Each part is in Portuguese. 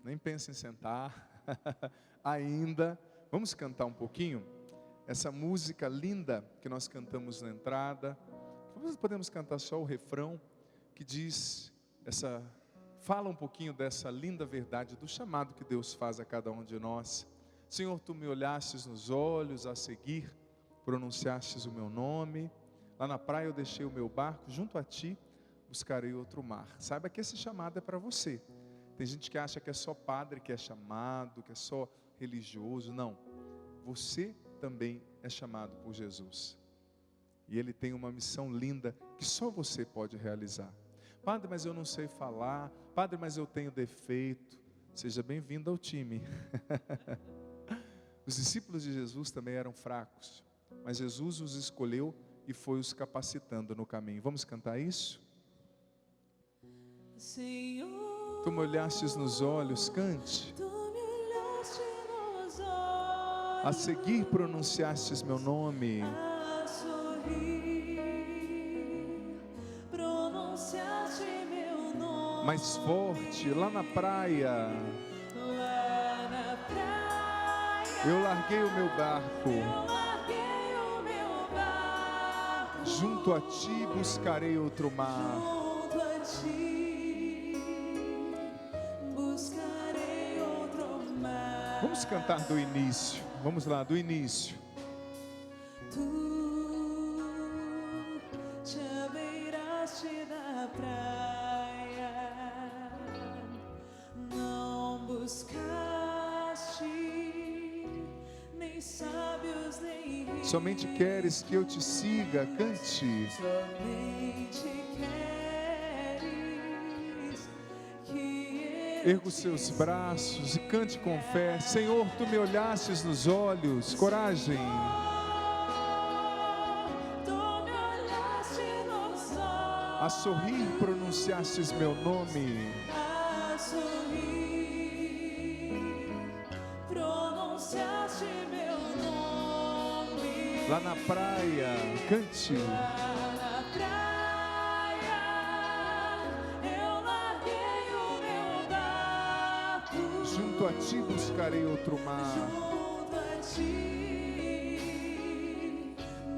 Nem pense em sentar ainda. Vamos cantar um pouquinho essa música linda que nós cantamos na entrada. Podemos cantar só o refrão que diz fala um pouquinho dessa linda verdade do chamado que Deus faz a cada um de nós. Senhor, tu me olhastes nos olhos, a seguir pronunciastes o meu nome. Lá na praia eu deixei o meu barco, junto a ti buscarei outro mar. Saiba que esse chamado é para você. Tem gente que acha que é só padre que é chamado, que é só religioso. Não, você também é chamado por Jesus. E Ele tem uma missão linda que só você pode realizar. Padre, mas eu não sei falar. Padre, mas eu tenho defeito. Seja bem-vindo ao time. Os discípulos de Jesus também eram fracos, mas Jesus os escolheu e foi os capacitando no caminho. Vamos cantar isso? Senhor, tu me olhastes nos olhos, cante. tu me olhaste nos olhos, A seguir pronunciastes meu nome. a sorrir, pronunciaste meu nome. Mais forte, lá na praia, Lá na praia, eu larguei o meu barco. eu larguei o meu barco. Junto a ti buscarei outro mar. Junto a ti buscarei outro mar. Vamos cantar do início. Vamos lá, do início. Tu te abeiraste da praia, não buscaste nem sábios nem ricos. Somente queres que eu te siga, cante. Somente queres que Erga os seus braços e cante com fé. Senhor, tu me olhastes nos olhos. Coragem. tu me olhaste nos olhos, A sorrir pronunciastes meu nome. a sorrir, pronunciaste meu nome. Lá na praia, cante. Lá na praia, eu larguei o meu barco. Junto a ti buscarei outro mar. Junto a ti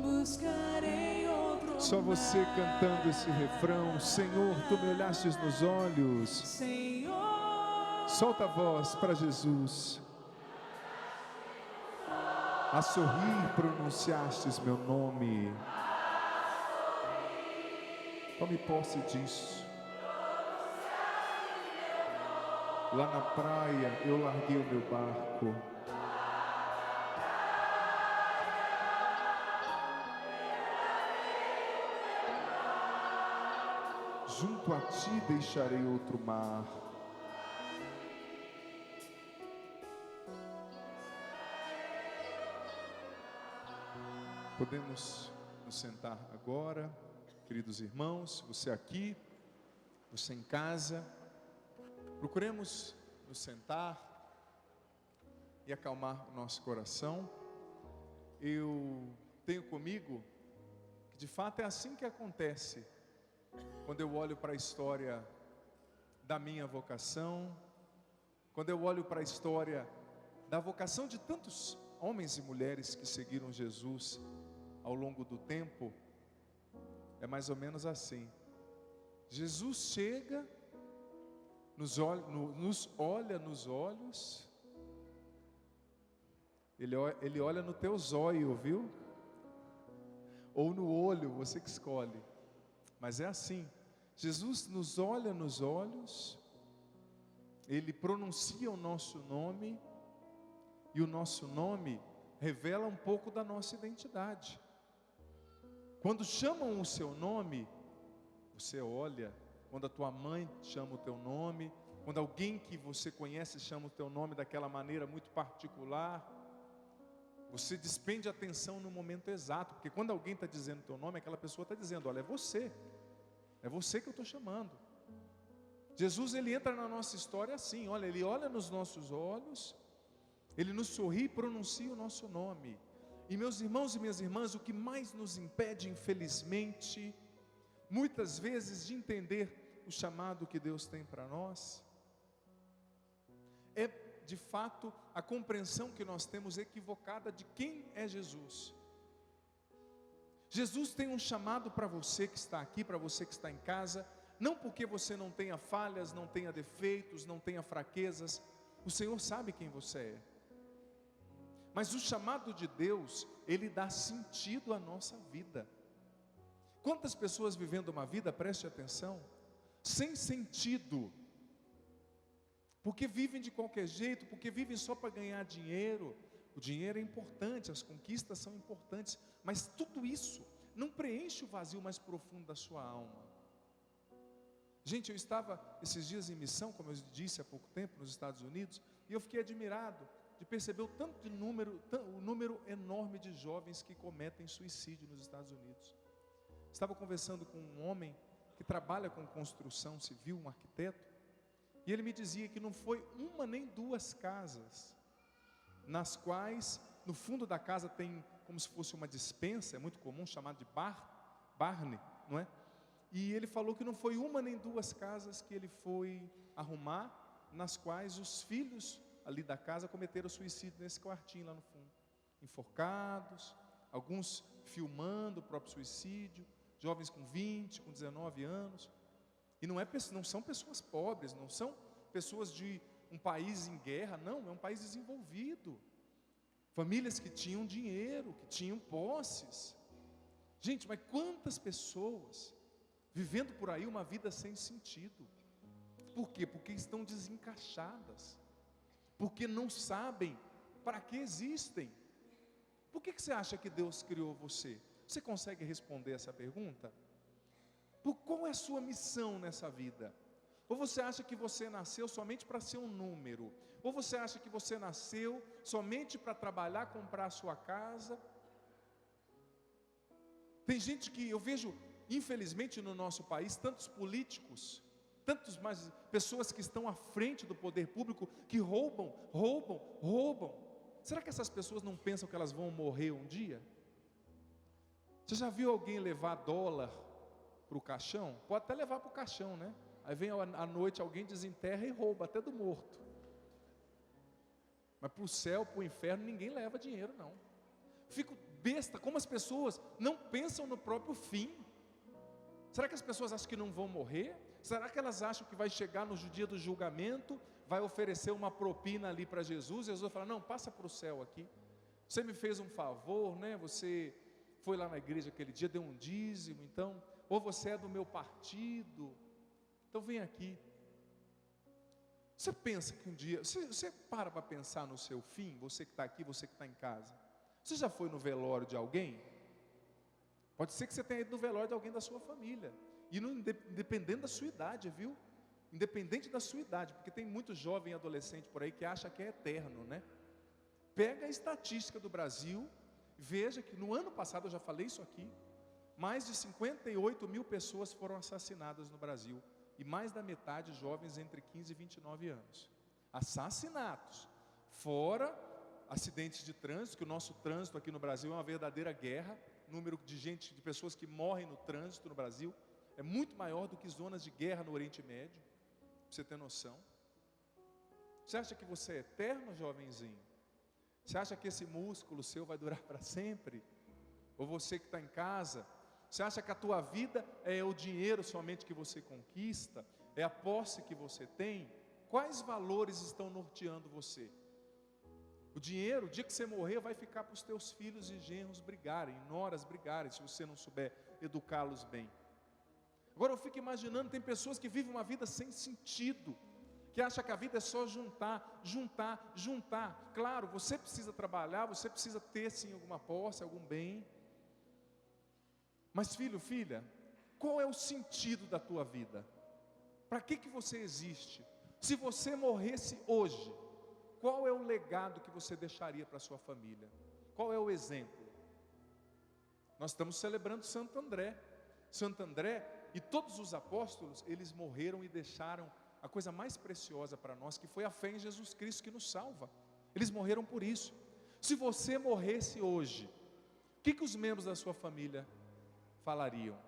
buscarei outro Só você mar. cantando esse refrão. Senhor, tu me olhastes nos olhos. Senhor, Solta a voz para Jesus. A sorrir pronunciastes meu nome. Tome posse disso. Lá na praia eu larguei o meu barco. Junto a ti deixarei outro mar. Podemos nos sentar agora, queridos irmãos, você aqui, você em casa. Procuremos nos sentar e acalmar o nosso coração. Eu tenho comigo que de fato é assim que acontece quando eu olho para a história da minha vocação, quando eu olho para a história da vocação de tantos homens e mulheres que seguiram Jesus ao longo do tempo. É mais ou menos assim. Jesus chega, nos olha nos olhos, Ele olha no teu zóio, viu? Ou no olho, você que escolhe. Mas é assim, Jesus nos olha nos olhos, Ele pronuncia o nosso nome, e o nosso nome revela um pouco da nossa identidade. Quando chamam o seu nome, você olha. Quando a tua mãe chama o teu nome, quando alguém que você conhece chama o teu nome daquela maneira muito particular, você despende atenção no momento exato, porque quando alguém está dizendo o teu nome, aquela pessoa está dizendo: olha, é você que eu estou chamando. Jesus, Ele entra na nossa história assim, olha, Ele olha nos nossos olhos, Ele nos sorri e pronuncia o nosso nome. E meus irmãos e minhas irmãs, o que mais nos impede, infelizmente, muitas vezes de entender o chamado que Deus tem para nós, é de fato a compreensão que nós temos equivocada de quem é Jesus. Jesus tem um chamado para você que está aqui, para você que está em casa, não porque você não tenha falhas, não tenha defeitos, não tenha fraquezas. O Senhor sabe quem você é. Mas o chamado de Deus, Ele dá sentido à nossa vida. Quantas pessoas vivendo uma vida, preste atenção, sem sentido, porque vivem de qualquer jeito, porque vivem só para ganhar dinheiro. O dinheiro é importante, as conquistas são importantes, mas tudo isso não preenche o vazio mais profundo da sua alma. Gente, eu estava esses dias em missão, como eu disse há pouco tempo, nos Estados Unidos, e eu fiquei admirado de perceber o número enorme de jovens que cometem suicídio nos Estados Unidos. Estava conversando com um homem que trabalha com construção civil, um arquiteto, e ele me dizia que não foi uma nem duas casas, nas quais, no fundo da casa tem como se fosse uma despensa, é muito comum, chamado de barne, não é? E ele falou que não foi uma nem duas casas que ele foi arrumar, nas quais os filhos ali da casa cometeram suicídio nesse quartinho lá no fundo, enforcados, alguns filmando o próprio suicídio, jovens com 20, com 19 anos, e não são pessoas pobres, não são pessoas de um país em guerra, não, é um país desenvolvido, famílias que tinham dinheiro, que tinham posses. Gente, mas quantas pessoas vivendo por aí uma vida sem sentido? Por quê? Porque estão desencaixadas, porque não sabem para que existem. Por que você acha que Deus criou você? Você consegue responder essa pergunta? Por qual é a sua missão nessa vida? Ou você acha que você nasceu somente para ser um número? Ou você acha que você nasceu somente para trabalhar, comprar a sua casa? Tem gente que eu vejo, infelizmente no nosso país, tantos políticos, tantas mais pessoas que estão à frente do poder público, que roubam. Será que essas pessoas não pensam que elas vão morrer um dia? Você já viu alguém levar dólar para o caixão? Pode até levar para o caixão, né? Aí vem à noite, alguém desenterra e rouba, até do morto. Mas para o céu, para o inferno, ninguém leva dinheiro, não. Fico besta, como as pessoas não pensam no próprio fim. Será que as pessoas acham que não vão morrer? Será que elas acham que vai chegar no dia do julgamento, vai oferecer uma propina ali para Jesus, e Jesus vai falar, não, passa para o céu aqui. Você me fez um favor, né? Você foi lá na igreja aquele dia, deu um dízimo, então, ou você é do meu partido, então vem aqui. Você pensa que um dia, você para pensar no seu fim, você que está aqui, você que está em casa. Você já foi no velório de alguém? Pode ser que você tenha ido no velório de alguém da sua família, e independente da sua idade, viu? Independente da sua idade, porque tem muito jovem e adolescente por aí que acha que é eterno, né? Pega a estatística do Brasil, veja que no ano passado, eu já falei isso aqui, mais de 58 mil pessoas foram assassinadas no Brasil, e mais da metade jovens entre 15 e 29 anos. Assassinatos, fora acidentes de trânsito, que o nosso trânsito aqui no Brasil é uma verdadeira guerra. O número de pessoas que morrem no trânsito no Brasil é muito maior do que zonas de guerra no Oriente Médio, para você ter noção. Você acha que você é eterno, jovenzinho? Você acha que esse músculo seu vai durar para sempre? Ou você que está em casa, você acha que a tua vida é o dinheiro somente que você conquista? É a posse que você tem? Quais valores estão norteando você? O dinheiro, o dia que você morrer, vai ficar para os teus filhos e genros brigarem, noras brigarem, se você não souber educá-los bem. Agora eu fico imaginando, tem pessoas que vivem uma vida sem sentido, que acham que a vida é só juntar. Claro, você precisa trabalhar, você precisa ter sim alguma posse, algum bem. Mas filho, filha, qual é o sentido da tua vida? Para que você existe? Se você morresse hoje, qual é o legado que você deixaria para a sua família? Qual é o exemplo? Nós estamos celebrando Santo André. Santo André e todos os apóstolos, eles morreram e deixaram a coisa mais preciosa para nós, que foi a fé em Jesus Cristo que nos salva. Eles morreram por isso. Se você morresse hoje, o que os membros da sua família falariam?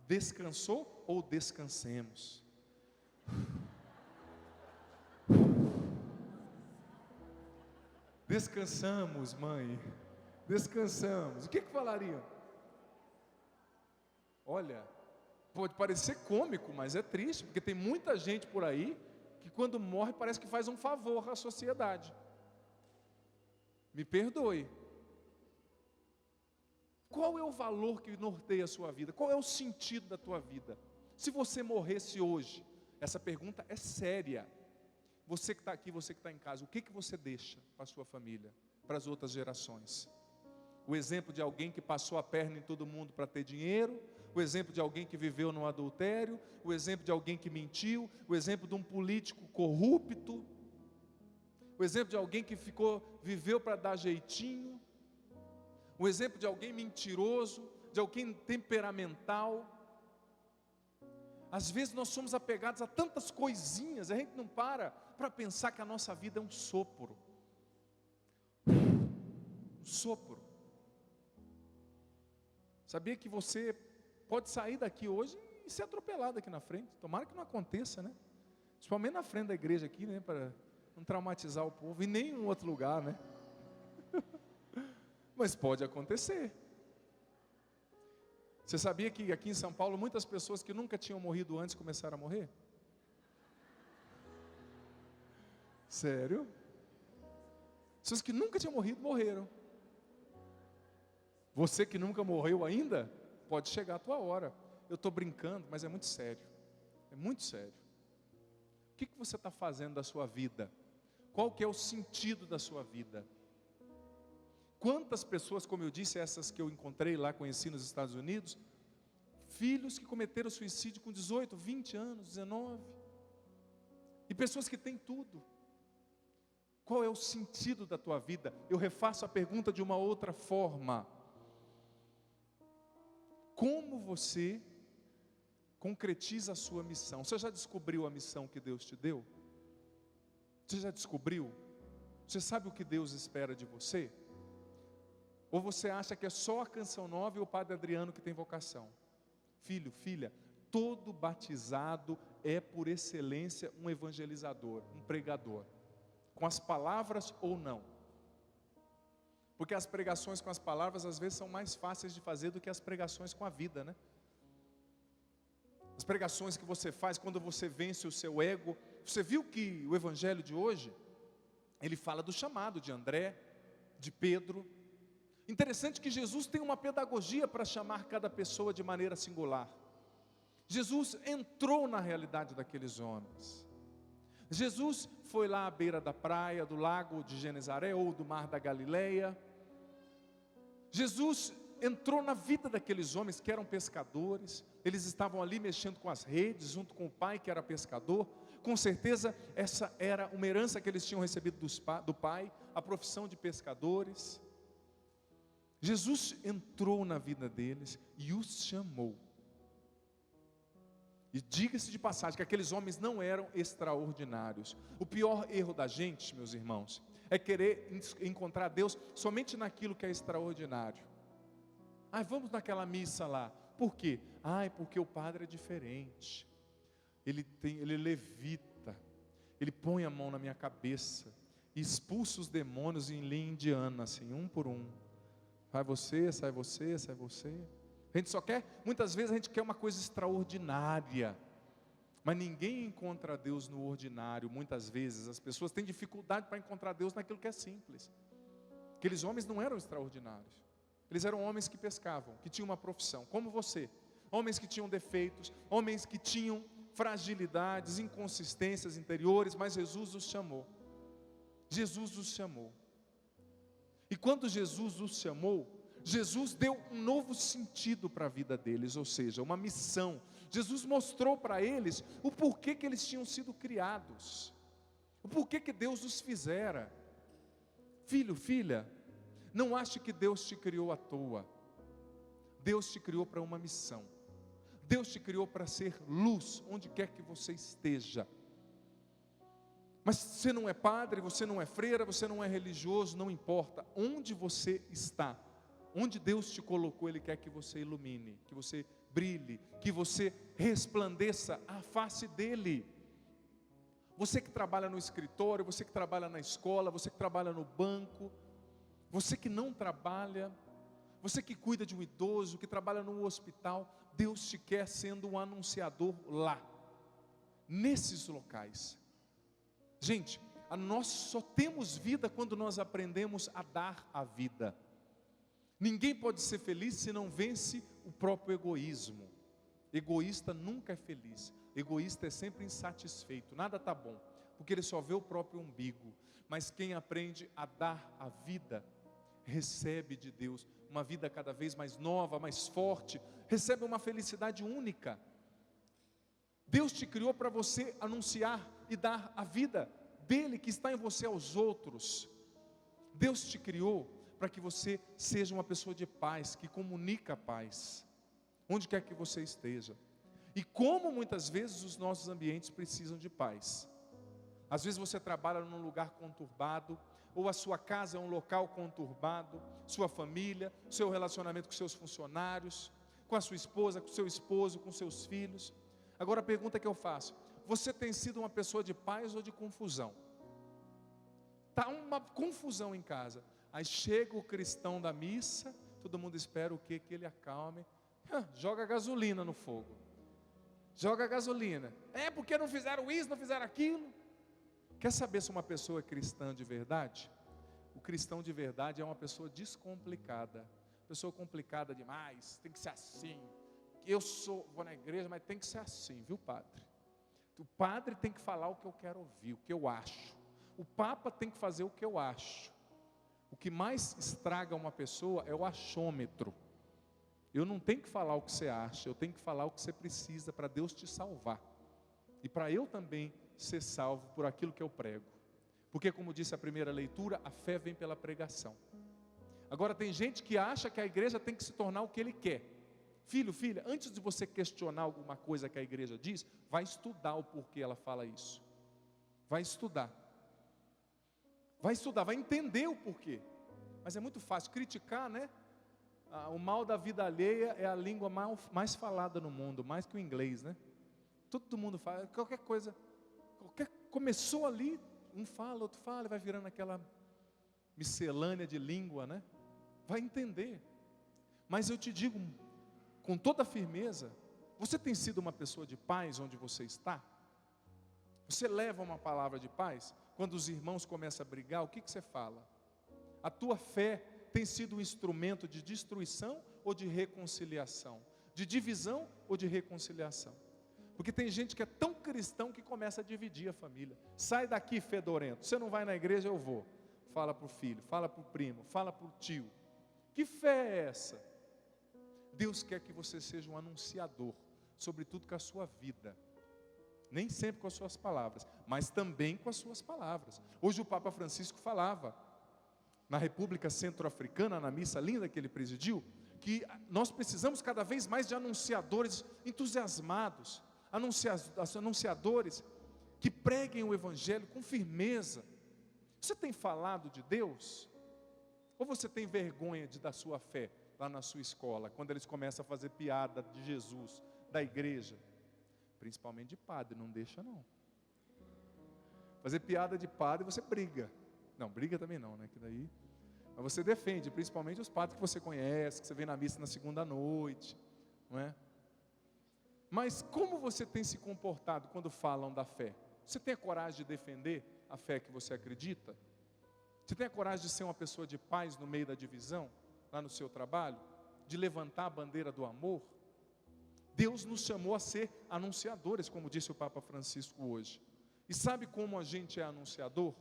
Descansou ou descansemos? Descansamos, mãe. Descansamos. O que falariam? Olha, pode parecer cômico, mas é triste, porque tem muita gente por aí que quando morre parece que faz um favor à sociedade. Me perdoe. Qual é o valor que norteia a sua vida? Qual é o sentido da tua vida? Se você morresse hoje, essa pergunta é séria. Você que está aqui, você que está em casa, o que você deixa para a sua família, para as outras gerações? O exemplo de alguém que passou a perna em todo mundo para ter dinheiro, o exemplo de alguém que viveu no adultério, o exemplo de alguém que mentiu, o exemplo de um político corrupto, o exemplo de alguém que viveu para dar jeitinho, o exemplo de alguém mentiroso, de alguém temperamental. Às vezes nós somos apegados a tantas coisinhas, a gente não para pensar que a nossa vida é um sopro. Um sopro. Sabia que você pode sair daqui hoje e ser atropelado aqui na frente? Tomara que não aconteça, né? Principalmente na frente da igreja aqui, né? Para não traumatizar o povo, em nenhum outro lugar, né? Mas pode acontecer. Você sabia que aqui em São Paulo muitas pessoas que nunca tinham morrido antes começaram a morrer? Sério? Pessoas que nunca tinham morrido, morreram. Você que nunca morreu ainda, pode chegar a tua hora. Eu estou brincando, mas é muito sério. É muito sério. O que você está fazendo da sua vida? Qual que é o sentido da sua vida? Quantas pessoas, como eu disse, essas que eu encontrei lá, conheci nos Estados Unidos, filhos que cometeram suicídio com 18, 20 anos, 19, e pessoas que têm tudo. Qual é o sentido da tua vida? Eu refaço a pergunta de uma outra forma. Como você concretiza a sua missão? Você já descobriu a missão que Deus te deu? Você já descobriu? Você sabe o que Deus espera de você? Ou você acha que é só a Canção Nova e o Padre Adriano que tem vocação? Filho, filha, todo batizado é por excelência um evangelizador, um pregador, com as palavras ou não. Porque as pregações com as palavras às vezes são mais fáceis de fazer do que as pregações com a vida, né? As pregações que você faz quando você vence o seu ego. Você viu que o evangelho de hoje, ele fala do chamado de André, de Pedro. Interessante que Jesus tem uma pedagogia para chamar cada pessoa de maneira singular. Jesus entrou na realidade daqueles homens. Jesus foi lá à beira da praia, do lago de Genezaré ou do mar da Galileia. Jesus entrou na vida daqueles homens que eram pescadores. Eles estavam ali mexendo com as redes, junto com o pai que era pescador. Com certeza essa era uma herança que eles tinham recebido do pai, a profissão de pescadores. Jesus entrou na vida deles e os chamou. E diga-se de passagem que aqueles homens não eram extraordinários. O pior erro da gente, meus irmãos, é querer encontrar Deus somente naquilo que é extraordinário. Vamos naquela missa lá. Por quê? Porque o padre é diferente. Ele levita, ele põe a mão na minha cabeça e expulsa os demônios em linha indiana, assim, um por um. Vai você, sai você, sai você. A gente só quer, muitas vezes a gente quer uma coisa extraordinária, mas ninguém encontra Deus no ordinário. Muitas vezes as pessoas têm dificuldade para encontrar Deus naquilo que é simples. Aqueles homens não eram extraordinários, eles eram homens que pescavam, que tinham uma profissão, como você. Homens que tinham defeitos, homens que tinham fragilidades, inconsistências interiores, mas Jesus os chamou. Jesus os chamou. E quando Jesus os chamou, Jesus deu um novo sentido para a vida deles, ou seja, uma missão. Jesus mostrou para eles o porquê que eles tinham sido criados, o porquê que Deus os fizera. Filho, filha, não ache que Deus te criou à toa. Deus te criou para uma missão. Deus te criou para ser luz onde quer que você esteja. Mas você não é padre, você não é freira, você não é religioso, não importa. Onde você está, onde Deus te colocou, Ele quer que você ilumine, que você brilhe, que você resplandeça a face dEle. Você que trabalha no escritório, você que trabalha na escola, você que trabalha no banco, você que não trabalha, você que cuida de um idoso, que trabalha no hospital, Deus te quer sendo um anunciador lá, nesses locais. Gente, nós só temos vida quando nós aprendemos a dar a vida. Ninguém pode ser feliz se não vence o próprio egoísmo. Egoísta nunca é feliz. Egoísta é sempre insatisfeito. Nada está bom, porque ele só vê o próprio umbigo. Mas quem aprende a dar a vida, recebe de Deus uma vida cada vez mais nova, mais forte, recebe uma felicidade única. Deus te criou para você anunciar e dar a vida dele que está em você aos outros. Deus te criou para que você seja uma pessoa de paz, que comunica a paz, onde quer que você esteja. E como muitas vezes os nossos ambientes precisam de paz. Às vezes você trabalha num lugar conturbado, ou a sua casa é um local conturbado, sua família, seu relacionamento com seus funcionários, com a sua esposa, com o seu esposo, com seus filhos. Agora a pergunta que eu faço: você tem sido uma pessoa de paz ou de confusão? Está uma confusão em casa. Aí chega o cristão da missa, todo mundo espera o quê? Que ele acalme. Joga gasolina no fogo. Joga gasolina. É porque não fizeram isso, não fizeram aquilo. Quer saber se uma pessoa é cristã de verdade? O cristão de verdade é uma pessoa descomplicada. Pessoa complicada demais, tem que ser assim. Vou na igreja, mas tem que ser assim, viu, padre? O padre tem que falar o que eu quero ouvir, o que eu acho. O papa tem que fazer o que eu acho. O que mais estraga uma pessoa é o achômetro. Eu não tenho que falar o que você acha, eu tenho que falar o que você precisa para Deus te salvar. E para eu também ser salvo por aquilo que eu prego. Porque, como disse a primeira leitura, a fé vem pela pregação. Agora tem gente que acha que a igreja tem que se tornar o que ele quer. Filho, filha, antes de você questionar alguma coisa que a igreja diz, vai estudar o porquê ela fala isso. Vai estudar. Vai entender o porquê. Mas é muito fácil criticar, né? O mal da vida alheia é a língua mais falada no mundo, mais que o inglês, né? Todo mundo fala, qualquer coisa, começou ali, um fala, outro fala, e vai virando aquela miscelânea de língua, né? Vai entender. Mas eu te digo, com toda firmeza, você tem sido uma pessoa de paz onde você está? Você leva uma palavra de paz? Quando os irmãos começam a brigar, o que você fala? A tua fé tem sido um instrumento de destruição ou de reconciliação? De divisão ou de reconciliação? Porque tem gente que é tão cristão que começa a dividir a família. Sai daqui, fedorento, você não vai na igreja, eu vou. Fala para o filho, fala para o primo, fala para o tio. Que fé é essa? Deus quer que você seja um anunciador, sobretudo com a sua vida. Nem sempre com as suas palavras, mas também com as suas palavras. Hoje o Papa Francisco falava, na República Centro-Africana, na missa linda que ele presidiu, que nós precisamos cada vez mais de anunciadores entusiasmados, anunciadores que preguem o Evangelho com firmeza. Você tem falado de Deus? Ou você tem vergonha da sua fé lá na sua escola, quando eles começam a fazer piada de Jesus, da igreja? Principalmente de padre, não deixa não. Fazer piada de padre, você briga. Não, briga também não, né? Que daí... Mas você defende, principalmente os padres que você conhece, que você vê na missa na segunda noite, não é? Mas como você tem se comportado quando falam da fé? Você tem a coragem de defender a fé que você acredita? Você tem a coragem de ser uma pessoa de paz no meio da divisão, lá no seu trabalho? De levantar a bandeira do amor? Deus nos chamou a ser anunciadores, como disse o Papa Francisco hoje. E sabe como a gente é anunciador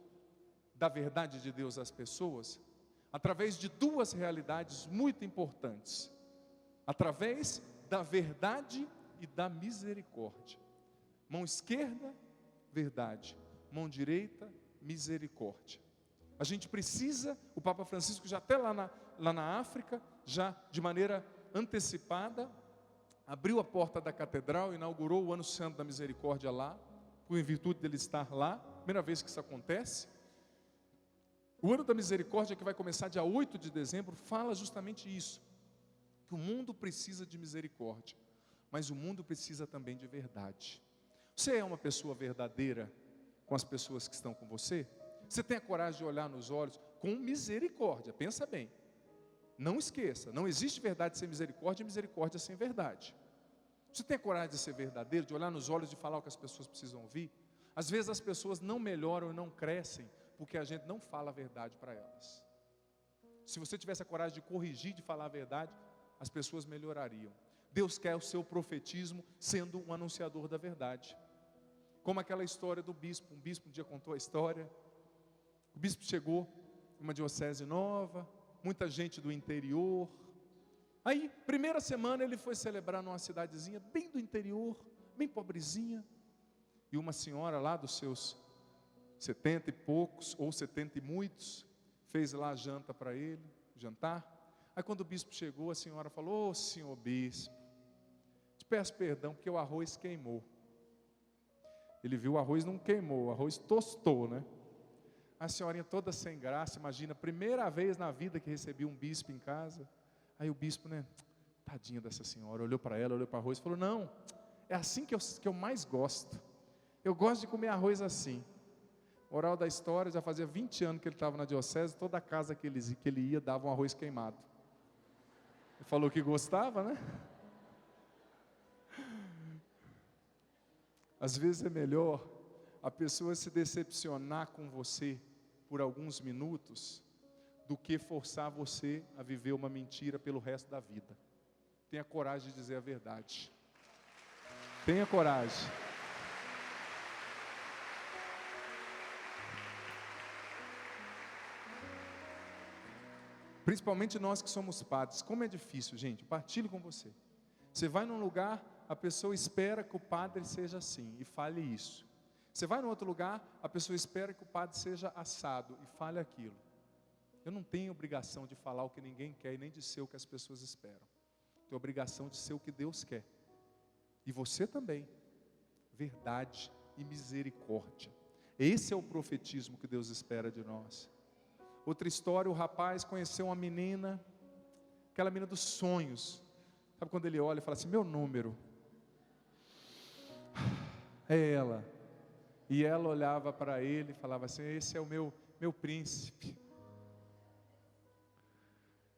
da verdade de Deus às pessoas? Através de duas realidades muito importantes. Através da verdade e da misericórdia. Mão esquerda, verdade. Mão direita, misericórdia. A gente precisa, o Papa Francisco já até lá na África, já de maneira antecipada, abriu a porta da catedral, inaugurou o Ano Santo da Misericórdia lá, em virtude dele estar lá, primeira vez que isso acontece. O Ano da Misericórdia, que vai começar dia 8 de dezembro, fala justamente isso, que o mundo precisa de misericórdia, mas o mundo precisa também de verdade. Você é uma pessoa verdadeira com as pessoas que estão com você? Você tem a coragem de olhar nos olhos com misericórdia? Pensa bem. Não esqueça, não existe verdade sem misericórdia e misericórdia sem verdade. Você tem a coragem de ser verdadeiro, de olhar nos olhos, de falar o que as pessoas precisam ouvir? Às vezes as pessoas não melhoram e não crescem porque a gente não fala a verdade para elas. Se você tivesse a coragem de corrigir, de falar a verdade, as pessoas melhorariam. Deus quer o seu profetismo sendo um anunciador da verdade. Como aquela história do bispo. Um bispo um dia contou a história. O bispo chegou em uma diocese nova, muita gente do interior. Aí, primeira semana ele foi celebrar numa cidadezinha bem do interior, bem pobrezinha. E uma senhora lá dos seus 70 e poucos, ou 70 e muitos, fez lá a janta para ele, jantar. Aí quando o bispo chegou, a senhora falou: ô senhor bispo, te peço perdão porque o arroz queimou. Ele viu o arroz não queimou, o arroz tostou, né? A senhorinha toda sem graça, imagina, primeira vez na vida que recebi um bispo em casa. Aí o bispo, né, tadinha dessa senhora, olhou para ela, olhou para o arroz e falou: não, é assim que eu mais gosto. Eu gosto de comer arroz assim. Moral da história, já fazia 20 anos que ele estava na diocese, toda casa que ele ia dava um arroz queimado. Ele falou que gostava, né? Às vezes é melhor a pessoa se decepcionar com você por alguns minutos do que forçar você a viver uma mentira pelo resto da vida. Tenha coragem de dizer a verdade. Tenha coragem. Principalmente nós que somos padres. Como é difícil, gente. Partilho com você. Você vai num lugar, a pessoa espera que o padre seja assim e fale isso. Você vai num outro lugar, a pessoa espera que o padre seja assado e fale aquilo. Eu não tenho obrigação de falar o que ninguém quer e nem de ser o que as pessoas esperam. Tenho obrigação de ser o que Deus quer. E você também. Verdade e misericórdia. Esse é o profetismo que Deus espera de nós. Outra história, o rapaz conheceu uma menina, aquela menina dos sonhos. Sabe quando ele olha e fala assim: meu número. É ela. E ela olhava para ele e falava assim: esse é o meu príncipe.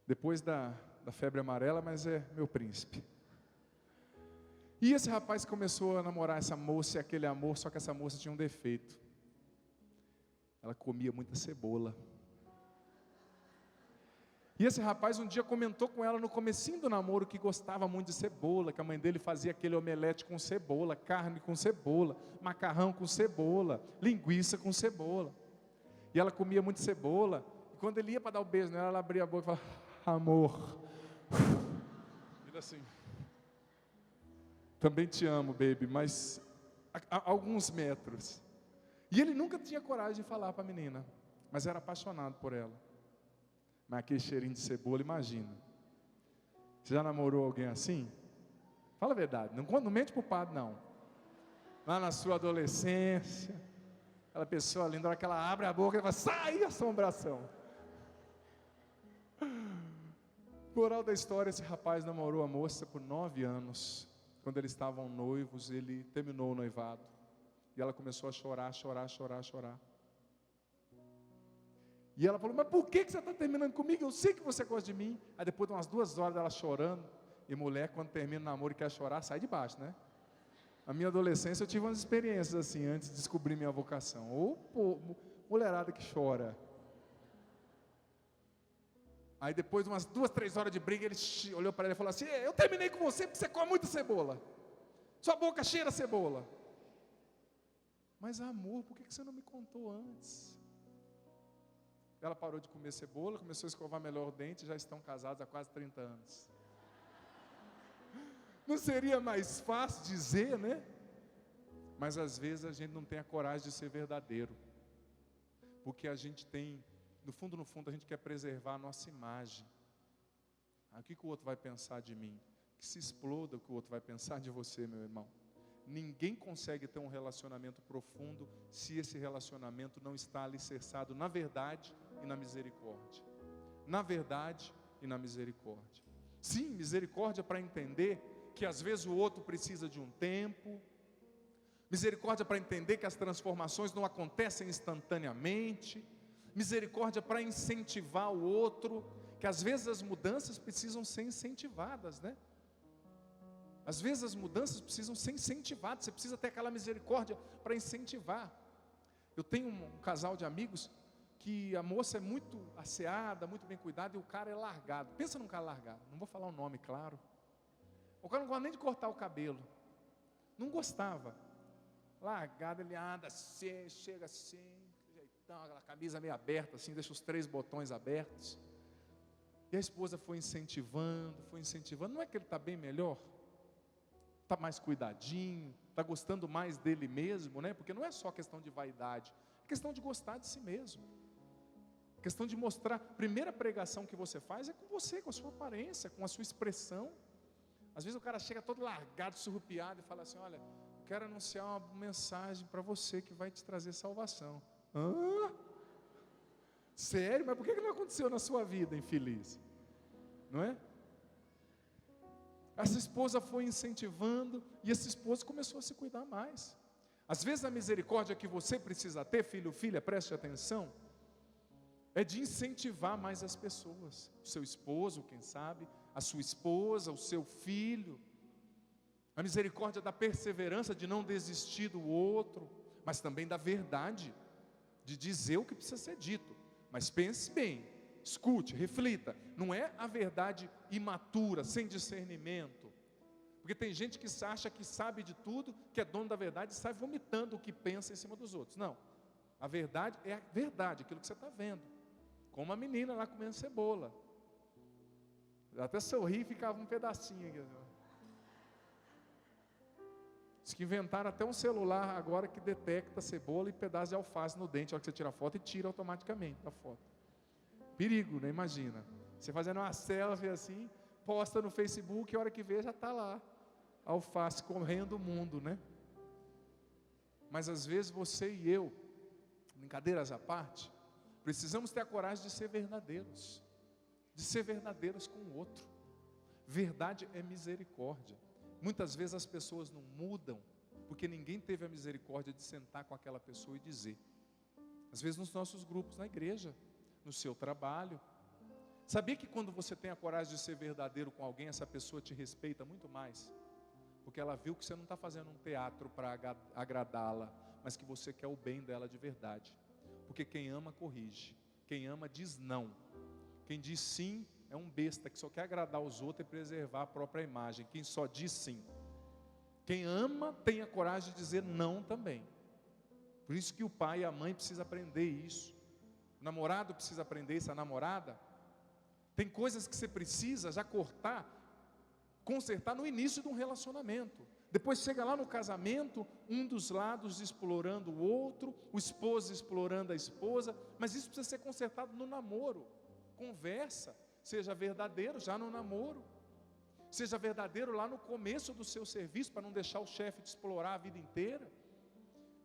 Depois da febre amarela, mas é meu príncipe. E esse rapaz começou a namorar essa moça e aquele amor, só que essa moça tinha um defeito. Ela comia muita cebola. E esse rapaz um dia comentou com ela no comecinho do namoro que gostava muito de cebola, que a mãe dele fazia aquele omelete com cebola, carne com cebola, macarrão com cebola, linguiça com cebola. E ela comia muito cebola. E quando ele ia para dar o beijo nela, ela abria a boca e falava: amor. Ele assim: também te amo, baby, mas a alguns metros. E ele nunca tinha coragem de falar para a menina, mas era apaixonado por ela. Mas aquele cheirinho de cebola, imagina. Você já namorou alguém assim? Fala a verdade, não mente para o padre, não. Lá na sua adolescência, aquela pessoa linda, na hora que ela abre a boca, ela fala: sai, assombração. Moral da história, esse rapaz namorou a moça por 9 anos. Quando eles estavam noivos, ele terminou o noivado. E ela começou a chorar. E ela falou: mas por que você está terminando comigo? Eu sei que você gosta de mim. Aí depois de umas 2 horas dela chorando. E mulher, quando termina o namoro e quer chorar, sai de baixo, né? Na minha adolescência eu tive umas experiências assim, antes de descobrir minha vocação. Ô, mulherada que chora. Aí depois de umas 2, 3 horas de briga, ele olhou para ela e falou assim: eu terminei com você porque você come muita cebola. Sua boca cheira cebola. Mas amor, por que você não me contou antes? Ela parou de comer cebola, começou a escovar melhor o dente, já estão casados há quase 30 anos. Não seria mais fácil dizer, né? Mas às vezes a gente não tem a coragem de ser verdadeiro. Porque a gente tem, no fundo, a gente quer preservar a nossa imagem. O que o outro vai pensar de mim? Que se exploda o que o outro vai pensar de você, meu irmão. Ninguém consegue ter um relacionamento profundo se esse relacionamento não está alicerçado na verdade e na misericórdia. Na verdade e na misericórdia. Sim, misericórdia para entender que às vezes o outro precisa de um tempo, Misericórdia para entender que as transformações não acontecem instantaneamente. Misericórdia para incentivar o outro, que às vezes as mudanças precisam ser incentivadas, né? Às vezes as mudanças precisam ser incentivadas, você precisa ter aquela misericórdia para incentivar. Eu tenho um casal de amigos que a moça é muito asseada, muito bem cuidada, e o cara é largado. Pensa num cara largado, não vou falar o nome, claro. O cara não gosta nem de cortar o cabelo, não gostava. Largado, ele anda assim, chega assim, jeitão, aquela camisa meio aberta assim, deixa os 3 botões abertos. E a esposa foi incentivando, não é que ele está bem melhor? Está mais cuidadinho, está gostando mais dele mesmo, né? Porque não é só questão de vaidade, é questão de gostar de si mesmo. Questão de mostrar, a primeira pregação que você faz é com você, com a sua aparência, com a sua expressão. Às vezes o cara chega todo largado, surrupiado e fala assim: olha, quero anunciar uma mensagem para você que vai te trazer salvação. Hã? Sério? Mas por que não aconteceu na sua vida, infeliz? Não é? Essa esposa foi incentivando e esse esposo começou a se cuidar mais. Às vezes a misericórdia que você precisa ter, filho, filha, preste atenção, é de incentivar mais as pessoas. O seu esposo, quem sabe, a sua esposa, o seu filho. A misericórdia da perseverança, de não desistir do outro, mas também da verdade, de dizer o que precisa ser dito. Mas pense bem, escute, reflita, não é a verdade imatura, sem discernimento. Porque tem gente que acha que sabe de tudo, que é dono da verdade e sai vomitando o que pensa em cima dos outros. Não, a verdade é a verdade, aquilo que você está vendo. Como uma menina lá comendo cebola. Eu até sorri e ficava um pedacinho aqui. Diz que inventaram até um celular agora que detecta cebola e pedaço de alface no dente. A hora que você tira a foto e tira automaticamente a foto. Perigo, né? Imagina. Você fazendo uma selfie assim, posta no Facebook, a hora que vê já está lá. Alface correndo o mundo, né? Mas às vezes você e eu, brincadeiras à parte, precisamos ter a coragem de ser verdadeiros. De ser verdadeiros com o outro. Verdade é misericórdia. Muitas vezes as pessoas não mudam porque ninguém teve a misericórdia de sentar com aquela pessoa e dizer. Às vezes nos nossos grupos, na igreja, no seu trabalho. Sabia que quando você tem a coragem de ser verdadeiro com alguém, essa pessoa te respeita muito mais? Porque ela viu que você não está fazendo um teatro para agradá-la, mas que você quer o bem dela de verdade. Porque quem ama corrige, quem ama diz não. Quem diz sim é um besta que só quer agradar os outros e preservar a própria imagem. Quem só diz sim. Quem ama tem a coragem de dizer não também. Por isso que o pai e a mãe precisam aprender isso. O namorado precisa aprender isso, a namorada. Tem coisas que você precisa já consertar no início de um relacionamento. Depois chega lá no casamento, um dos lados explorando o outro, o esposo explorando a esposa, mas isso precisa ser consertado no namoro. Conversa. Seja verdadeiro já no namoro. Seja verdadeiro lá no começo do seu serviço, para não deixar o chefe te explorar a vida inteira.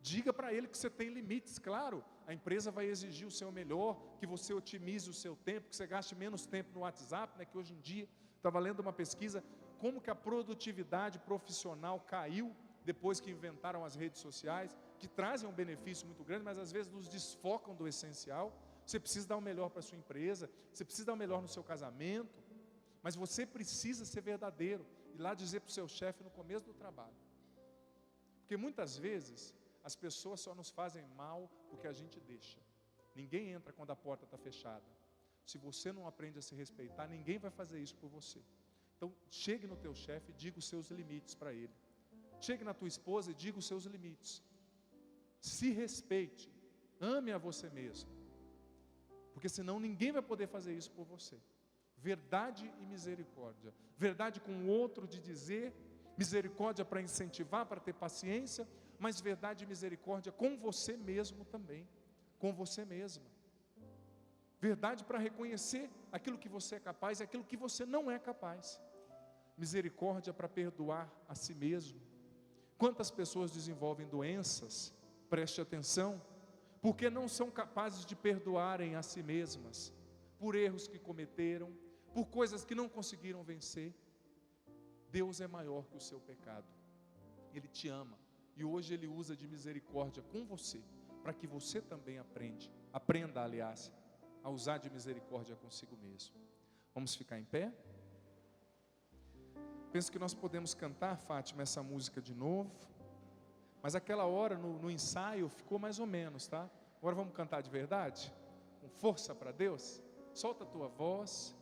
Diga para ele que você tem limites, claro. A empresa vai exigir o seu melhor, que você otimize o seu tempo, que você gaste menos tempo no WhatsApp, né? Que hoje em dia, estava lendo uma pesquisa, como que a produtividade profissional caiu depois que inventaram as redes sociais, que trazem um benefício muito grande, mas às vezes nos desfocam do essencial. Você precisa dar o melhor para a sua empresa, você precisa dar o melhor no seu casamento, mas você precisa ser verdadeiro, e lá dizer para o seu chefe no começo do trabalho. Porque muitas vezes, as pessoas só nos fazem mal porque a gente deixa. Ninguém entra quando a porta está fechada. Se você não aprende a se respeitar, ninguém vai fazer isso por você. Então, chegue no teu chefe e diga os seus limites para ele. Chegue na tua esposa e diga os seus limites. Se respeite, ame a você mesmo. Porque senão ninguém vai poder fazer isso por você. Verdade e misericórdia. Verdade com o outro de dizer, misericórdia para incentivar, para ter paciência, mas verdade e misericórdia com você mesmo também. Com você mesma. Verdade para reconhecer aquilo que você é capaz e aquilo que você não é capaz. Misericórdia para perdoar a si mesmo. Quantas pessoas desenvolvem doenças, preste atenção, porque não são capazes de perdoarem a si mesmas, por erros que cometeram, por coisas que não conseguiram vencer. Deus é maior que o seu pecado, Ele te ama, E hoje Ele usa de misericórdia com você, para que você também aprenda, aliás, a usar de misericórdia consigo mesmo. Vamos ficar em pé? Penso que nós podemos cantar, Fátima, essa música de novo. Mas aquela hora no ensaio ficou mais ou menos, tá? Agora vamos cantar de verdade? Com força para Deus? Solta a tua voz.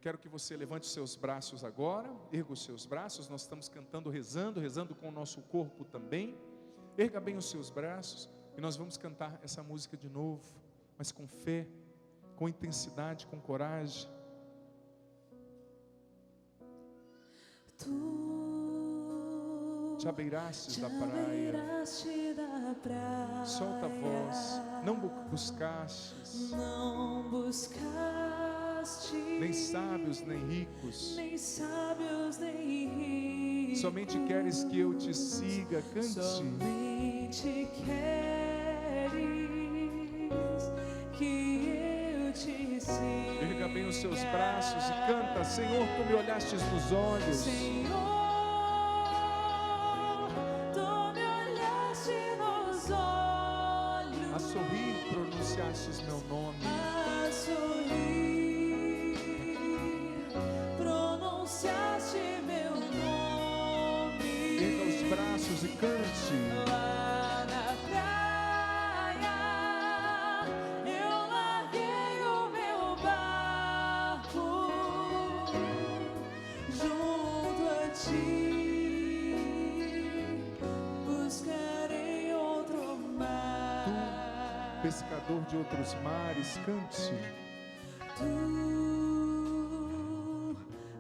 Quero que você levante os seus braços agora. Erga os seus braços. Nós estamos cantando, rezando com o nosso corpo também. Erga bem os seus braços. E nós vamos cantar essa música de novo. Mas com fé, com intensidade, com coragem. Tu te abeirastes te da praia. abeiraste da praia. Solta a voz. Não buscastes Não buscaste nem sábios nem ricos. nem sábios nem ricos. Somente queres que eu te siga. Cante. Somente queres que eu te siga. Erga bem os seus braços e canta. Senhor, tu me olhastes nos olhos. Senhor, tu me olhaste nos olhos. A sorrir pronunciastes meu nome. A sorrir pronunciaste meu nome. Erga os braços e cante. Lá na praia eu larguei o meu barco junto a ti, buscarei outro mar. Pescador de outros mares, cante. Tu,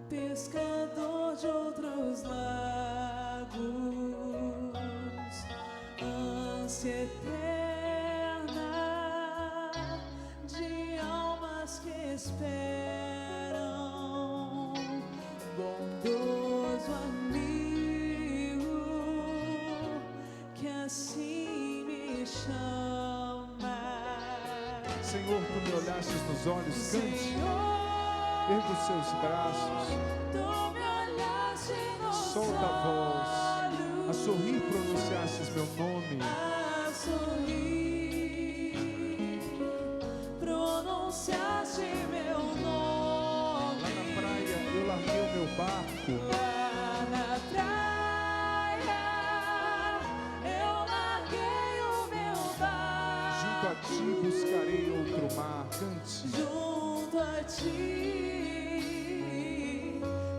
pescador de outros lagos, ânsia eterna de almas que esperam, bondoso amigo que assim me chama. Senhor, tu me olhastes nos olhos, cante. Senhor, Erga os seus braços. tu me olhaste nos Solta a voz. A olhos. sorrir pronunciastes meu nome. A sorrir pronunciaste meu nome. Lá na praia eu larguei o meu barco. Lá na praia eu larguei o meu Junto a barco. ti buscarei outro mar. Cante. Junto a ti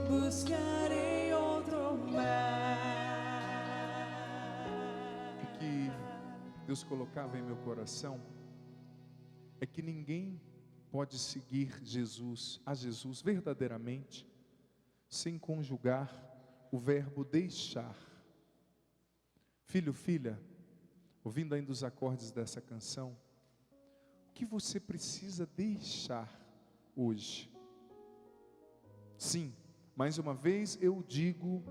buscarei outro mar. O que Deus colocava em meu coração é que ninguém pode seguir a Jesus verdadeiramente sem conjugar o verbo deixar. Filho, filha, ouvindo ainda os acordes dessa canção, o que você precisa deixar hoje? Sim, mais uma vez eu digo,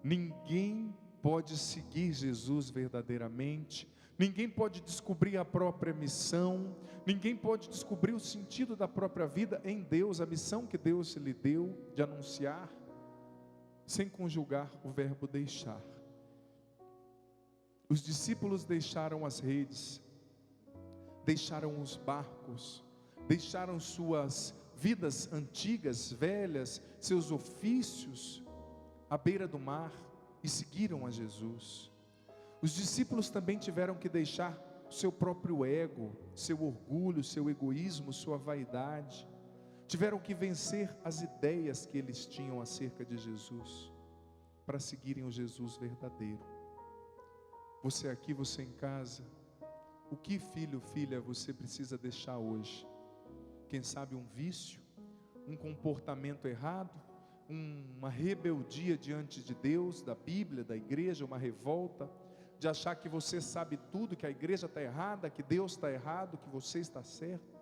ninguém pode seguir Jesus verdadeiramente, ninguém pode descobrir a própria missão, ninguém pode descobrir o sentido da própria vida em Deus, a missão que Deus lhe deu de anunciar, sem conjugar o verbo deixar. Os discípulos deixaram as redes, deixaram os barcos, deixaram suas vidas antigas, velhas, seus ofícios à beira do mar e seguiram a Jesus. Os discípulos também tiveram que deixar o seu próprio ego, seu orgulho, seu egoísmo, sua vaidade. Tiveram que vencer as ideias que eles tinham acerca de Jesus, para seguirem o Jesus verdadeiro. Você aqui, você em casa, o que, filho, filha, você precisa deixar hoje? Quem sabe um vício, um comportamento errado, uma rebeldia diante de Deus, da Bíblia, da igreja, uma revolta, de achar que você sabe tudo, que a igreja está errada, que Deus está errado, que você está certo.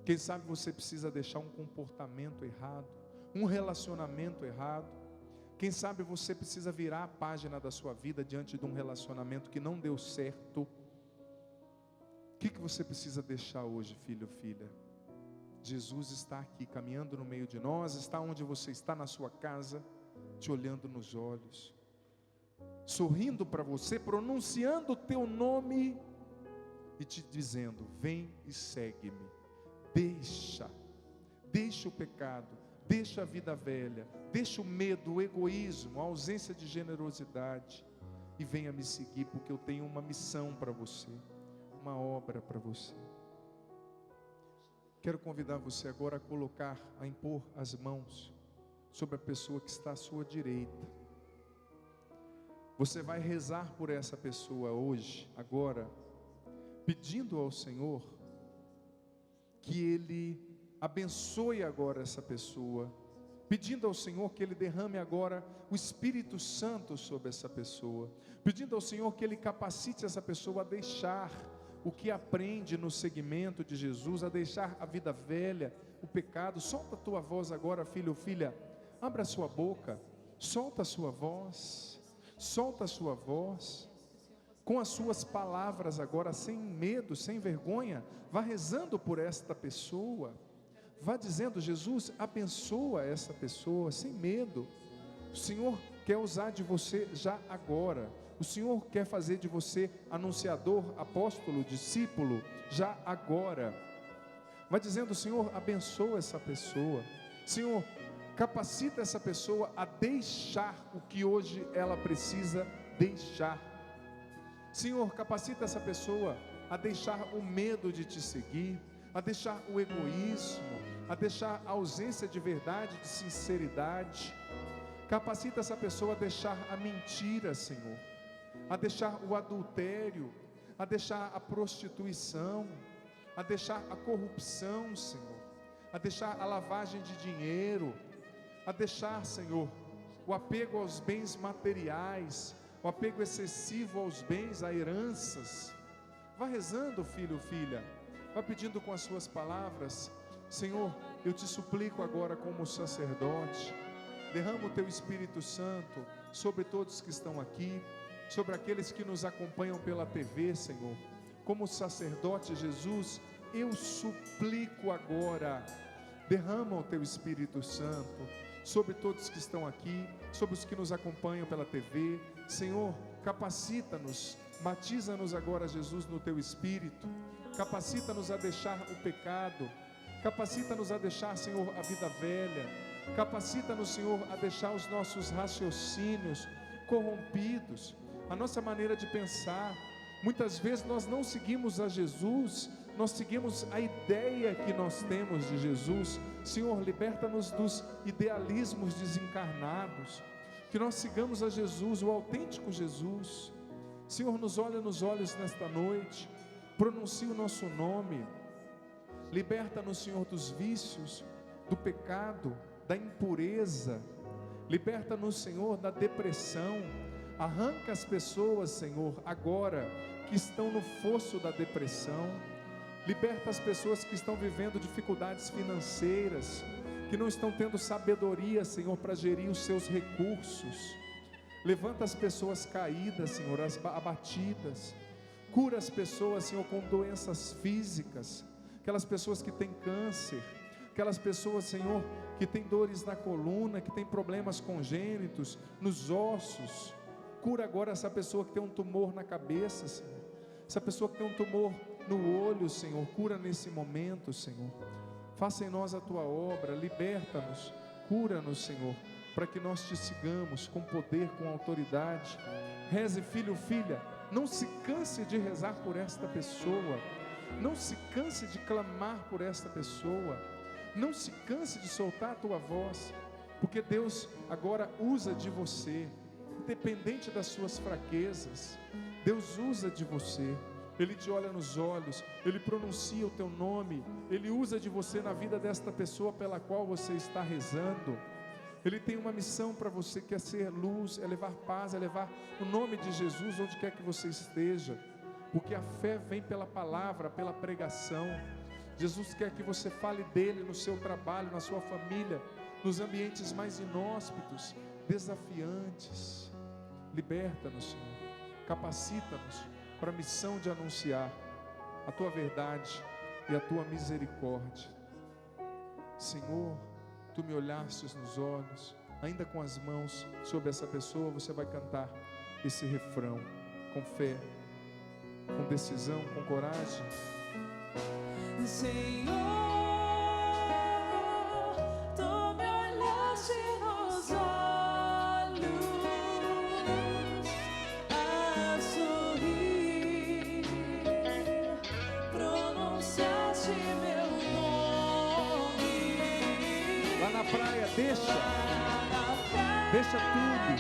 Quem sabe você precisa deixar um comportamento errado, um relacionamento errado. Quem sabe você precisa virar a página da sua vida diante de um relacionamento que não deu certo. O que você precisa deixar hoje, filho ou filha? Jesus está aqui, caminhando no meio de nós, está onde você está, na sua casa, te olhando nos olhos. sorrindo para você, pronunciando o teu nome e te dizendo: vem e segue-me. Deixa o pecado, deixa a vida velha, deixa o medo, o egoísmo, a ausência de generosidade e venha me seguir, porque eu tenho uma missão para você, uma obra para você. Quero convidar você agora a colocar, a impor as mãos sobre a pessoa que está à sua direita. Você vai rezar por essa pessoa hoje, agora, pedindo ao Senhor que Ele abençoe agora essa pessoa, pedindo ao Senhor que Ele derrame agora o Espírito Santo sobre essa pessoa, pedindo ao Senhor que Ele capacite essa pessoa a deixar o que aprende no segmento de Jesus, a deixar a vida velha, o pecado. Solta a tua voz agora, filho ou filha, abra a sua boca, solta a sua voz, com as suas palavras agora, sem medo, sem vergonha, vá rezando por esta pessoa, vá dizendo: Jesus, abençoa essa pessoa, sem medo. O Senhor quer usar de você já agora. O Senhor quer fazer de você anunciador, apóstolo, discípulo, já agora. Vai dizendo: Senhor, abençoa essa pessoa. Senhor, capacita essa pessoa a deixar o que hoje ela precisa deixar. Senhor, capacita essa pessoa a deixar o medo de te seguir, a deixar o egoísmo, a deixar a ausência de verdade, de sinceridade. Capacita essa pessoa a deixar a mentira, Senhor, a deixar o adultério, a deixar a prostituição, a deixar a corrupção, Senhor, a deixar a lavagem de dinheiro, a deixar, Senhor, o apego aos bens materiais, o apego excessivo aos bens, a heranças. Vá rezando, filho, filha, vá pedindo com as suas palavras: Senhor, eu te suplico agora como sacerdote, derrama o teu Espírito Santo sobre todos que estão aqui, sobre aqueles que nos acompanham pela TV, Senhor. Como sacerdote, Jesus, eu suplico agora, derrama o teu Espírito Santo sobre todos que estão aqui, sobre os que nos acompanham pela TV. Senhor, capacita-nos, batiza-nos agora, Jesus, no teu Espírito. Capacita-nos a deixar o pecado, capacita-nos a deixar, Senhor, a vida velha. Capacita-nos, Senhor, a deixar os nossos raciocínios corrompidos, a nossa maneira de pensar. Muitas vezes nós não seguimos a Jesus, nós seguimos a ideia que nós temos de Jesus. Senhor, liberta-nos dos idealismos desencarnados, que nós sigamos a Jesus, o autêntico Jesus. Senhor, nos olha nos olhos nesta noite, pronuncia o nosso nome, liberta-nos, Senhor, dos vícios, do pecado, da impureza, liberta-nos, Senhor, da depressão. Arranca as pessoas, Senhor, agora que estão no fosso da depressão. Liberta as pessoas que estão vivendo dificuldades financeiras, que não estão tendo sabedoria, Senhor, para gerir os seus recursos. Levanta as pessoas caídas, Senhor, as abatidas. Cura as pessoas, Senhor, com doenças físicas, aquelas pessoas que têm câncer, aquelas pessoas, Senhor, que têm dores na coluna, que têm problemas congênitos, nos ossos. Cura agora essa pessoa que tem um tumor na cabeça, Senhor. Essa pessoa que tem um tumor no olho, Senhor, cura nesse momento, Senhor. Faça em nós a tua obra, liberta-nos, cura-nos, Senhor, para que nós te sigamos com poder, com autoridade. Reze, filho, filha, não se canse de rezar por esta pessoa, não se canse de clamar por esta pessoa, não se canse de soltar a tua voz, porque Deus agora usa de você, independente das suas fraquezas. Deus usa de você, Ele te olha nos olhos, Ele pronuncia o teu nome, Ele usa de você na vida desta pessoa pela qual você está rezando. Ele tem uma missão para você, que é ser luz, é levar paz, é levar o nome de Jesus onde quer que você esteja, porque a fé vem pela palavra, pela pregação. Jesus quer que você fale dele no seu trabalho, na sua família, nos ambientes mais inóspitos, desafiantes. Liberta-nos, Senhor, capacita-nos para a missão de anunciar a tua verdade e a tua misericórdia. Senhor, tu me olhastes nos olhos, ainda com as mãos sobre essa pessoa, você vai cantar: esse refrão com fé, com decisão, com coragem. Senhor, tu me olhaste nos olhos a sorrir, pronunciaste meu nome. Lá na praia, deixa tudo,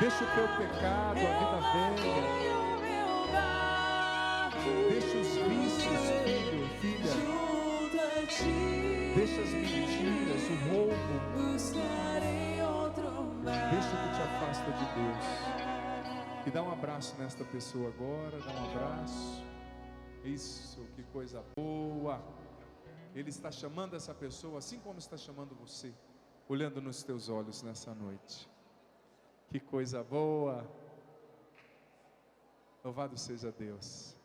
deixa o teu pecado, a vida velha, deixa os vícios, filho, filha, deixa as mentiras, o roubo, deixa o que te afasta de Deus. E dá um abraço nesta pessoa agora, dá um abraço. Isso, que coisa boa. Ele está chamando essa pessoa, assim como está chamando você, olhando nos teus olhos nessa noite. Que coisa boa. Louvado seja Deus.